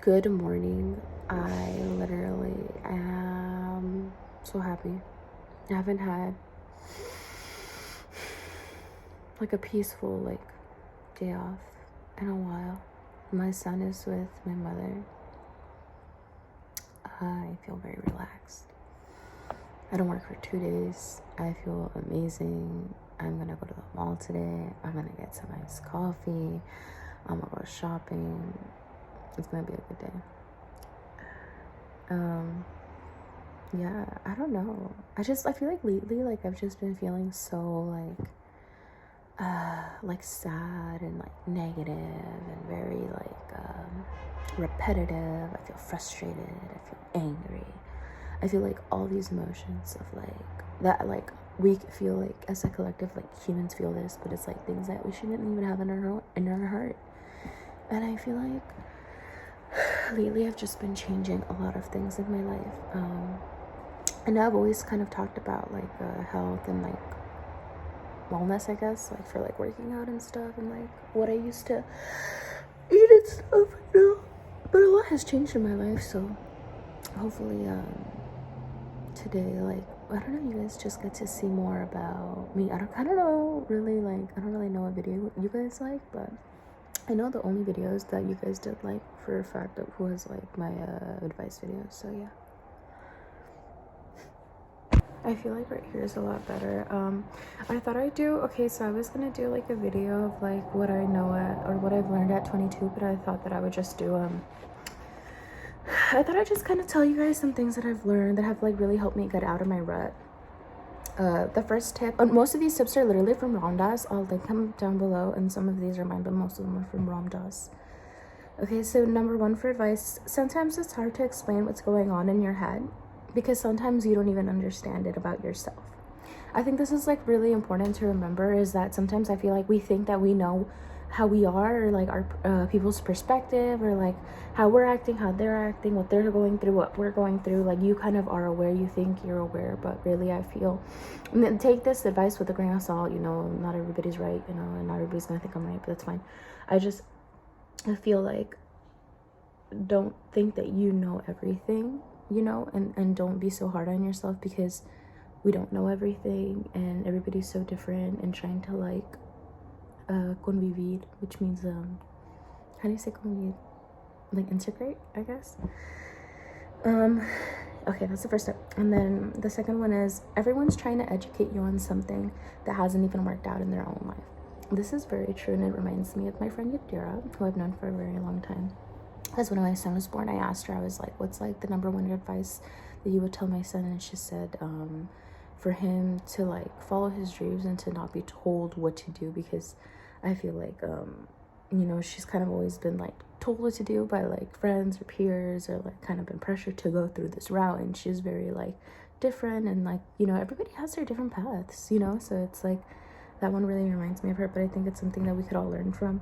Good morning. I literally am so happy. I haven't had like a peaceful day off in a while. My son is with my mother. I feel very relaxed. I don't work for 2 days. I feel amazing. I'm gonna go to the mall today. I'm gonna get some iced coffee. I'm gonna go shopping. It's gonna be a good day. Yeah, I don't know. I feel like lately, I've just been feeling so sad and negative and very repetitive. I feel frustrated. I feel angry. I feel like all these emotions of that we feel as a collective, humans feel this, but it's things that we shouldn't even have in our heart. And I feel like lately I've just been changing a lot of things in my life. And I've always kind of talked about health and wellness, I guess, for working out and stuff, and what I used to eat and stuff, But a lot has changed in my life, so hopefully today, I don't know, you guys just get to see more about me. I don't know really I don't really know what video you guys like, but I know the only videos that you guys did for a fact of was my advice videos, so yeah. I feel like right here is a lot better. I thought I'd do, okay, so I was gonna do a video of what I know or what I've learned at 22, but I thought that I would just do, I thought I'd just kind of tell you guys some things that I've learned that have really helped me get out of my rut. The first tip, most of these tips are literally from Ram Dass. I'll link them down below, and some of these are mine, but most of them are from Ram Dass. Okay, so number one for advice, sometimes it's hard to explain what's going on in your head because sometimes you don't even understand it about yourself. I think this is really important to remember, is that sometimes I feel like we think that we know how we are, or our people's perspective, or how we're acting, how they're acting, what they're going through, what we're going through. You kind of are aware, you think you're aware, but really I feel, and then take this advice with a grain of salt, not everybody's right, and not everybody's gonna think I'm right, but that's fine. I feel don't think that you know everything, and don't be so hard on yourself, because we don't know everything and everybody's so different, and trying to convivir, which means how do you say convivir? Integrate, I guess. Okay, that's the first step. And then the second one is, everyone's trying to educate you on something that hasn't even worked out in their own life. This is very true, and it reminds me of my friend Yadira, who I've known for a very long time. Because when my son was born, I asked her, I was like, what's the number one advice that you would tell my son? And she said, for him to follow his dreams and to not be told what to do, because I feel she's kind of always been told what to do by friends or peers, or kind of been pressured to go through this route, and she's very different, and everybody has their different paths, so it's that one really reminds me of her, but I think it's something that we could all learn from.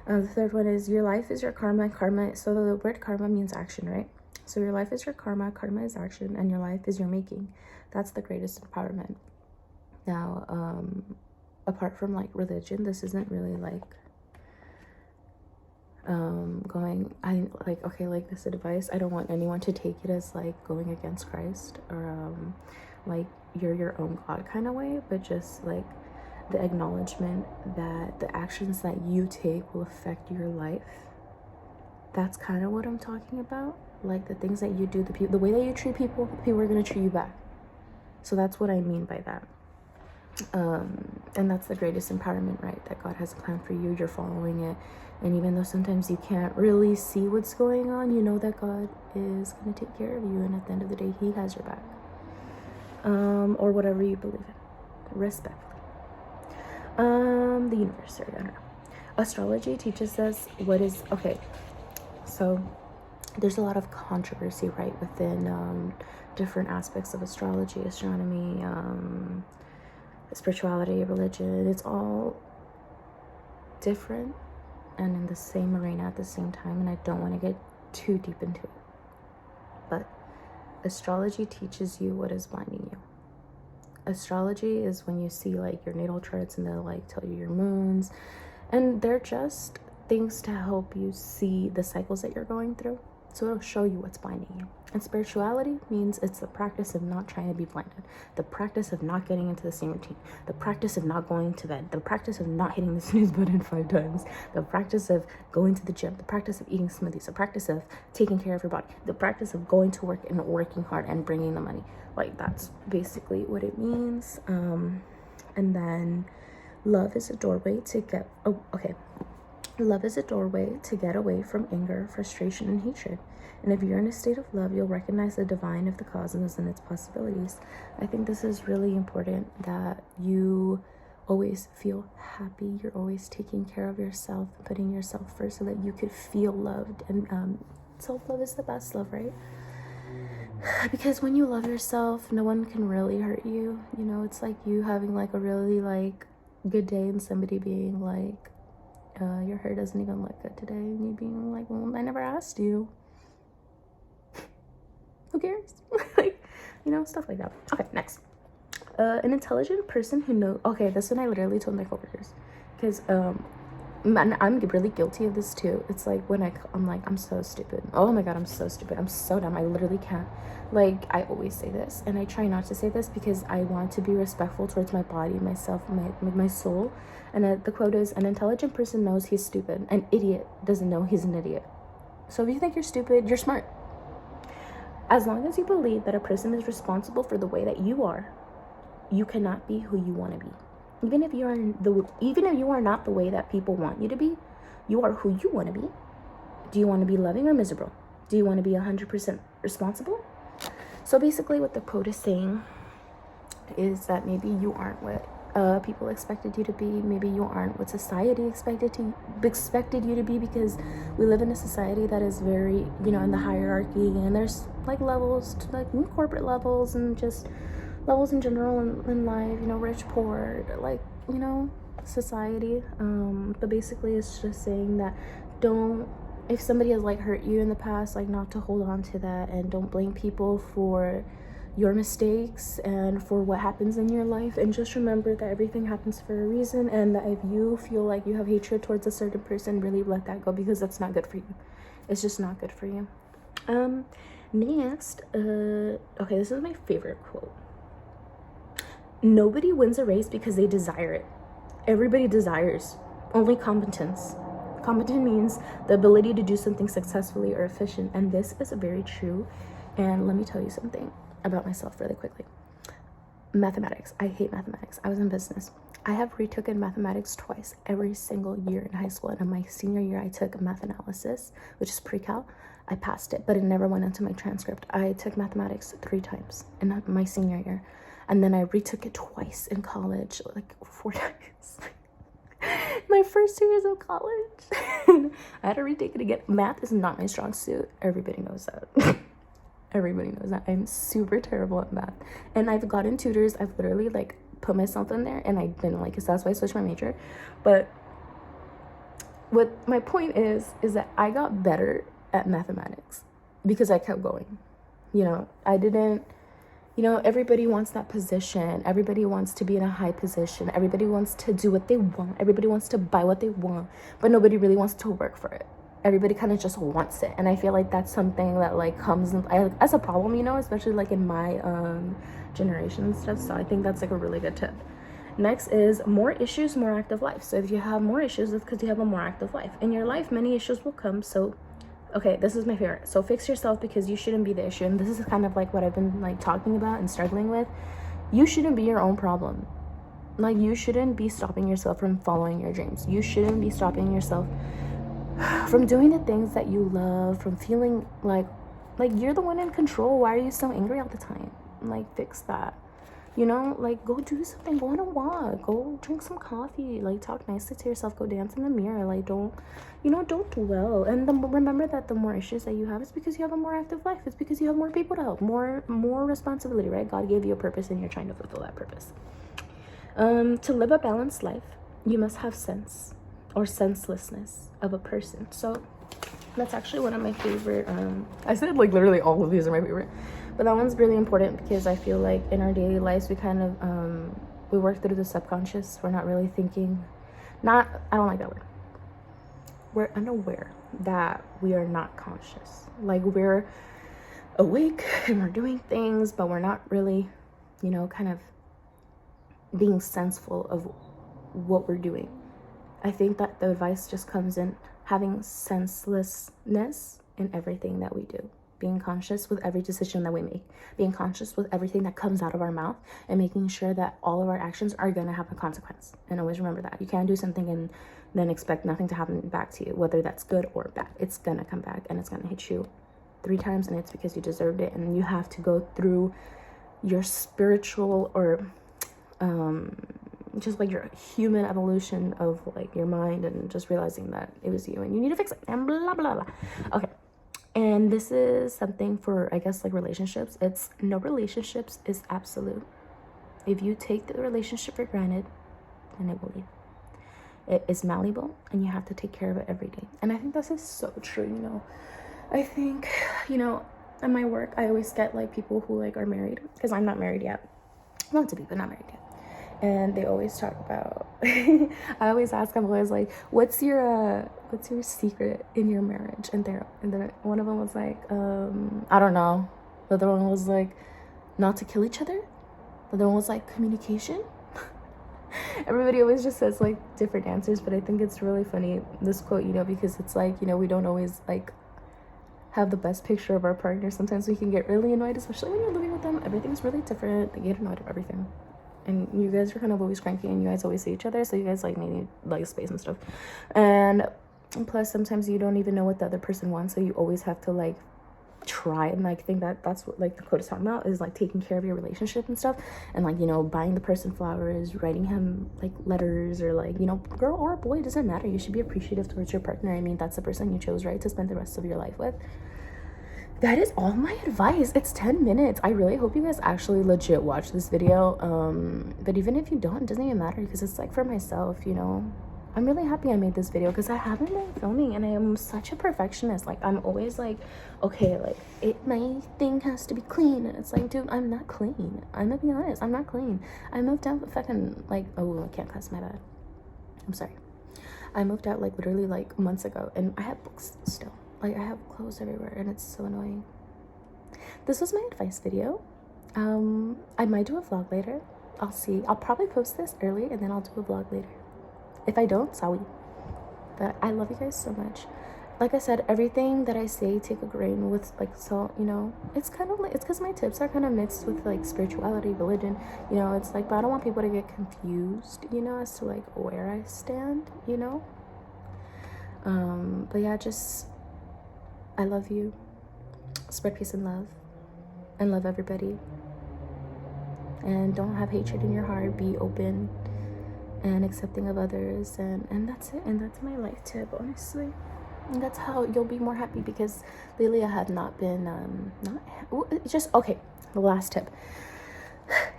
The third one is, your life is your karma. So the word karma means action, right? So your life is your karma is action, and your life is your making. That's the greatest empowerment. Now, apart from religion, this isn't really this advice, I don't want anyone to take it as going against Christ, or you're your own God kind of way, but just the acknowledgement that the actions that you take will affect your life. That's kind of what I'm talking about. The things that you do, the way that you treat people, people are going to treat you back. So that's what I mean by that. And that's the greatest empowerment, right? That God has a plan for you, you're following it, and even though sometimes you can't really see what's going on, you know that God is going to take care of you, and at the end of the day, He has your back. Or whatever you believe in, respectfully. The universe, sorry, I don't know. Astrology teaches us what is, okay, so there's a lot of controversy, right, within different aspects of astrology, astronomy, spirituality, religion. It's all different and in the same arena at the same time, and I don't want to get too deep into it, but astrology teaches you what is binding you. Astrology is when you see your natal charts, and they'll tell you your moons, and they things to help you see the cycles that you're going through. So it'll show you what's blinding you. And spirituality means it's the practice of not trying to be blinded, the practice of not getting into the same routine, the practice of not going to bed, the practice of not hitting the snooze button 5 times, the practice of going to the gym, the practice of eating smoothies, the practice of taking care of your body, the practice of going to work and working hard and bringing the money. Like, that's basically what it means. And then love is a doorway to get, love is a doorway to get away from anger, frustration, and hatred. And if you're in a state of love, you'll recognize the divine of the cosmos and its possibilities. I think this is really important, that you always feel happy. You're always taking care of yourself, putting yourself first so that you could feel loved. And self-love is the best love, right? Because when you love yourself, no one can really hurt you. You know, it's like you having like a really like good day and somebody being like, your hair doesn't even look good today, and you being like, well, I never asked you. Who cares? Like, you know, stuff like that. Okay, next. An intelligent person who knows. Okay, this one I literally told my coworkers, because man, I'm really guilty of this too. It's like when I'm like, I'm so stupid. Oh my god, I'm so stupid. I'm so dumb. I literally can't. Like, I always say this, and I try not to say this because I want to be respectful towards my body, myself, my soul. And the quote is, an intelligent person knows he's stupid. An idiot doesn't know he's an idiot. So if you think you're stupid, you're smart. As long as you believe that a person is responsible for the way that you are, you cannot be who you want to be. Even if you are not the way that people want you to be, you are who you want to be. Do you want to be loving or miserable? Do you want to be 100% responsible? So basically what the quote is saying is that maybe you aren't what people expected you to be. Maybe you aren't what society expected you to be, because we live in a society that is very, you know, in the hierarchy, and there's like levels to, like, corporate levels and just levels in general in life, you know, rich, poor, like, you know, society. But basically it's just saying that if somebody has like hurt you in the past, like, not to hold on to that, and don't blame people for your mistakes and for what happens in your life. And just remember that everything happens for a reason, and that if you feel like you have hatred towards a certain person, really let that go, because that's not good for you. It's just not good for you. Next, okay, this is my favorite quote. Nobody wins a race because they desire it. Everybody desires. Only competence. Competent means the ability to do something successfully or efficient, and this is very true. And let me tell you something about myself really quickly. Mathematics. I hate mathematics. I was in business. I have retaken mathematics twice every single year in high school. And in my senior year, I took math analysis, which is pre-cal. I passed it, but it never went into my transcript. I took mathematics 3 times in my senior year. And then I retook it twice in college, like 4 times. My first 2 years of college. I had to retake it again. Math is not my strong suit. Everybody knows that. Everybody knows that. I'm super terrible at math. And I've gotten tutors. I've literally like put myself in there, and I didn't like it. So that's why I switched my major. But what my point is that I got better at mathematics because I kept going. You know, I didn't, you know, everybody wants that position. Everybody wants to be in a high position. Everybody wants to do what they want. Everybody wants to buy what they want, but nobody really wants to work for it. Everybody kind of just wants it. And I feel like that's something that like comes as a problem, you know, especially like in my generation and stuff. So I think that's like a really good tip. Next is more issues, more active life. So if you have more issues, it's because you have a more active life. In your life, many issues will come. So, okay, this is my favorite. So fix yourself, because you shouldn't be the issue. And this is kind of like what I've been like talking about and struggling with. You shouldn't be your own problem. Like, you shouldn't be stopping yourself from following your dreams. You shouldn't be stopping yourself from doing the things that you love, from feeling like you're the one in control. Why are you so angry all the time? Like, fix that. You know, like, go do something, go on a walk, go drink some coffee, like, talk nicely to yourself, go dance in the mirror, like, don't dwell. And remember that the more issues that you have, it's because you have a more active life. It's because you have more people to help, more responsibility, right? God gave you a purpose, and you're trying to fulfill that purpose. To live a balanced life, you must have sense or senselessness of a person. So that's actually one of my favorite. I said like literally all of these are my favorite, but that one's really important because I feel like in our daily lives we kind of we work through the subconscious. We're not really thinking. I don't like that word. we're unaware that we are not conscious. Like, we're awake and we're doing things, but we're not really, you know, kind of being senseful of what we're doing. I think that the advice just comes in having senselessness in everything that we do, being conscious with every decision that we make, being conscious with everything that comes out of our mouth, and making sure that all of our actions are going to have a consequence. And always remember that you can't do something and then expect nothing to happen back to you, whether that's good or bad. It's going to come back and it's going to hit you 3 times, and it's because you deserved it. And you have to go through your spiritual or just like your human evolution of like your mind, and just realizing that it was you and you need to fix it, and blah blah blah. Okay, and this is something for, I guess, like relationships. It's no relationships is absolute. If you take the relationship for granted, then it will leave. It is malleable, and you have to take care of it every day. And I think this is so true. You know, I think, you know, at my work I always get like people who like are married, because I'm not married yet. I want to be, but not married yet. And they always talk about I always ask them, always like, what's your secret in your marriage? And then one of them was like, I don't know. The other one was like, not to kill each other. The other one was like, communication. Everybody always just says like different answers, but I think it's really funny, this quote, you know, because it's like, you know, we don't always like have the best picture of our partner. Sometimes we can get really annoyed, especially when you're living with them. Everything's really different. You get annoyed at everything. And you guys are kind of always cranky, and you guys always see each other, so you guys like need like space and stuff. And plus sometimes you don't even know what the other person wants, so you always have to like try. And like, I think that that's what like the quote is talking about, is like taking care of your relationship and stuff, and like, you know, buying the person flowers, writing him like letters, or like, you know, girl or boy, it doesn't matter. You should be appreciative towards your partner. I mean, that's the person you chose, right, to spend the rest of your life with. That is all my advice. It's 10 minutes. I really hope you guys actually legit watch this video. But even if you don't, it doesn't even matter, because it's like for myself, you know. I'm really happy I made this video, because I haven't been filming, and I am such a perfectionist. Like, I'm always like, okay, like my thing has to be clean, and it's like, dude, I'm not clean. I'm gonna be honest, I'm not clean. I moved out fucking like, oh, I can't cuss, my bad. I'm sorry. I moved out like literally like months ago, and I have books still. Like, I have clothes everywhere, and it's so annoying. This was my advice video. I might do a vlog later. I'll see. I'll probably post this early, and then I'll do a vlog later. If I don't, sorry. But I love you guys so much. Like I said, everything that I say, take a grain with like salt, you know. It's kind of like, it's because my tips are kind of mixed with like spirituality, religion, you know. It's like, but I don't want people to get confused, you know, as to like where I stand, you know. But yeah, just, I love you. Spread peace and love. And love everybody. And don't have hatred in your heart. Be open and accepting of others. And that's it. And that's my life tip, honestly. And that's how you'll be more happy, because lately I have not been, okay, the last tip.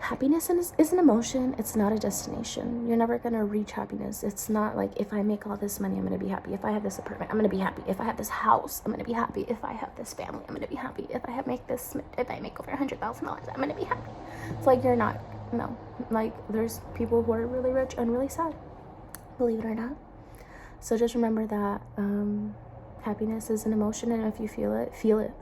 Happiness is an emotion. It's not a destination. You're never gonna reach happiness. It's not like, if I make all this money, I'm gonna be happy. If I have this apartment, I'm gonna be happy. If I have this house, I'm gonna be happy. If I have this family, I'm gonna be happy. If I make over $100,000, I'm gonna be happy. It's like, you're not. No, like, there's people who are really rich and really sad, believe it or not. So just remember that happiness is an emotion, and if you feel it, feel it.